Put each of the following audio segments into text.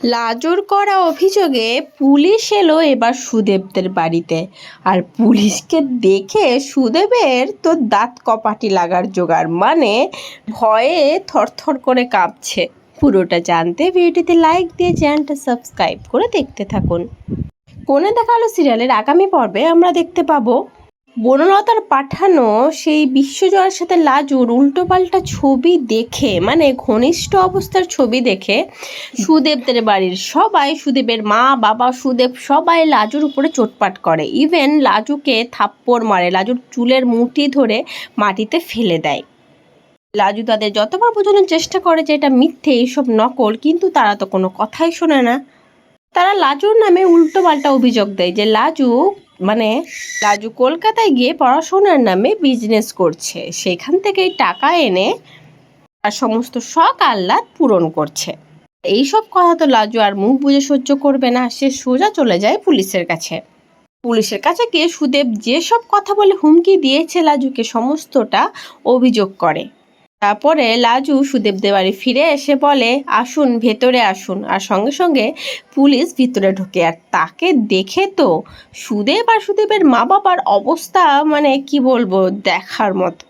লাজুর করা অভিযোগে পুলিশ এলো এবার সুদেবদের বাড়িতে। আর পুলিশকে দেখে সুদেবের তো দাঁত কপাটি লাগার জোগাড়, মানে ভয়ে থরথর করে কাঁপছে। পুরোটা জানতে ভিডিওটিতে লাইক দিয়ে চ্যানেলটা সাবস্ক্রাইব করে দেখতে থাকুন। কোণে দেখা আলো সিরিয়ালের আগামী পর্বে আমরা দেখতে পাবো বনলতার পাঠানো সেই বিশ্বজয়ের সাথে লাজুর উল্টোপাল্টা ছবি দেখে, মানে ঘনিষ্ঠ অবস্থার ছবি দেখে সুদেবদের বাড়ির সবাই, সুদেবের মা বাবা সুদেব সবাই লাজুর উপরে চোটপাট করে। ইভেন লাজুকে থাপ্পড় মারে, লাজুর চুলের মুঠি ধরে মাটিতে ফেলে দেয়। লাজু তাদের যতবার বোঝানোর চেষ্টা করে যে এটা মিথ্যে, এইসব নকল, কিন্তু তারা তো কোনো কথাই শোনে না। তারা লাজুর নামে উল্টোপাল্টা অভিযোগ দেয় যে লাজু কলকাতায় গিয়ে পড়াশোনার নামে বিজনেস করছে, সেখান থেকেই টাকা এনে তার সমস্ত শখ আহ্লাদ পূরণ করছে। এইসব কথা তো লাজু আর মুখ বুজে সহ্য করবে না, সে সোজা চলে যায় পুলিশের কাছে। পুলিশের কাছে গিয়ে সুদেব যেসব কথা বলে হুমকি দিয়েছে লাজুকে সমস্তটা অভিযোগ করে। তারপরে লাজু সুদেবদের বাড়ি ফিরে এসে বলে, আসুন ভেতরে আসুন। আর সঙ্গে সঙ্গে পুলিশ ভিতরে ঢোকে। আর তাকে দেখে তো সুদেব আর সুদেবের মা বাবার অবস্থা, মানে কি বলবো, দেখার মতো।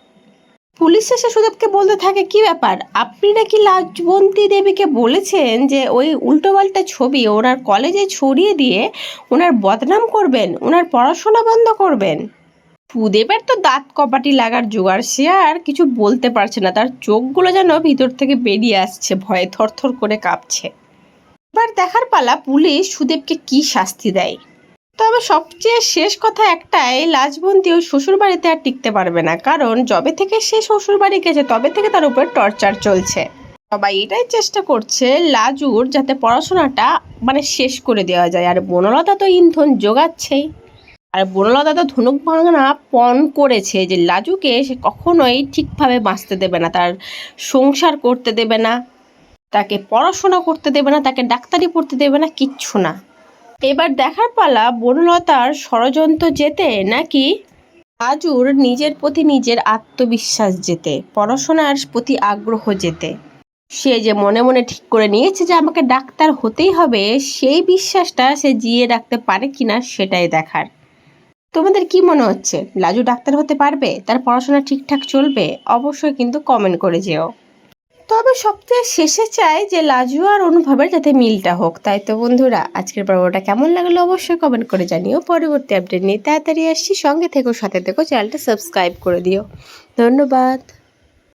পুলিশ এসে সুদেবকে বলতে থাকে, কি ব্যাপার, আপনি নাকি লাজবন্তী দেবীকে বলেছেন যে ওই উল্টোপাল্টা ছবি ওনার কলেজে ছড়িয়ে দিয়ে ওনার বদনাম করবেন, ওনার পড়াশোনা বন্ধ করবেন। সুদেবের তো দাঁত কপাটি লাগার জোগাড়, সে আর কিছু বলতে পারছে না, তার চোখগুলো যেন ভিতর থেকে বেরিয়ে আসছে, ভয়ে থরথর করে কাঁপছে। এবার দেখার পালা পুলিশ সুদেবকে কি শাস্তি দেয়। তবে সবচেয়ে শেষ কথা একটাই, লাজবন্তী ওই শ্বশুর বাড়িতে আর টিকতে পারবে না, কারণ যবে থেকে সে শ্বশুর বাড়ি গেছে তবে থেকে তার উপর টর্চার চলছে। সবাই এটাই চেষ্টা করছে লাজুর যাতে পড়াশোনাটা শেষ করে দেওয়া যায়। আর বনলতা তো ইন্ধন জোগাচ্ছেই। আর বনলতা তো ধনুক ভাঙা পণ করেছে যে লাজুকে সে কখনোই ঠিকভাবে বাঁচতে দেবে না, তার সংসার করতে দেবে না, তাকে পড়াশোনা করতে দেবে না, তাকে ডাক্তারি পড়তে দেবে না, কিচ্ছু না। এবার দেখার পালা বনলতার ষড়যন্ত্র যেতে নাকি লাজুর নিজের প্রতি নিজের আত্মবিশ্বাস যেতে, পড়াশোনার প্রতি আগ্রহ যেতে। সে যে মনে মনে ঠিক করে নিয়েছে যে আমাকে ডাক্তার হতেই হবে, সেই বিশ্বাসটা সে জিয়ে রাখতে পারে কিনা সেটাই দেখার। তোমাদের কি মনে হচ্ছে, লাজু ডাক্তার হতে পারবে, তার পড়াশোনা ঠিকঠাক চলবে? অবশ্যই কিন্তু কমেন্ট করে যেও। তবে সবচেয়ে শেষে চাই যে লাজু আর অনুভবের যাতে মিলটা হোক। তাই তো বন্ধুরা, আজকের পর্বটা কেমন লাগলো অবশ্যই কমেন্ট করে জানিও। পরবর্তী আপডেট নিয়ে তাড়াতাড়ি আসছি, সঙ্গে থেকো, সাথে থেকো, চ্যানেলটা সাবস্ক্রাইব করে দিও। ধন্যবাদ।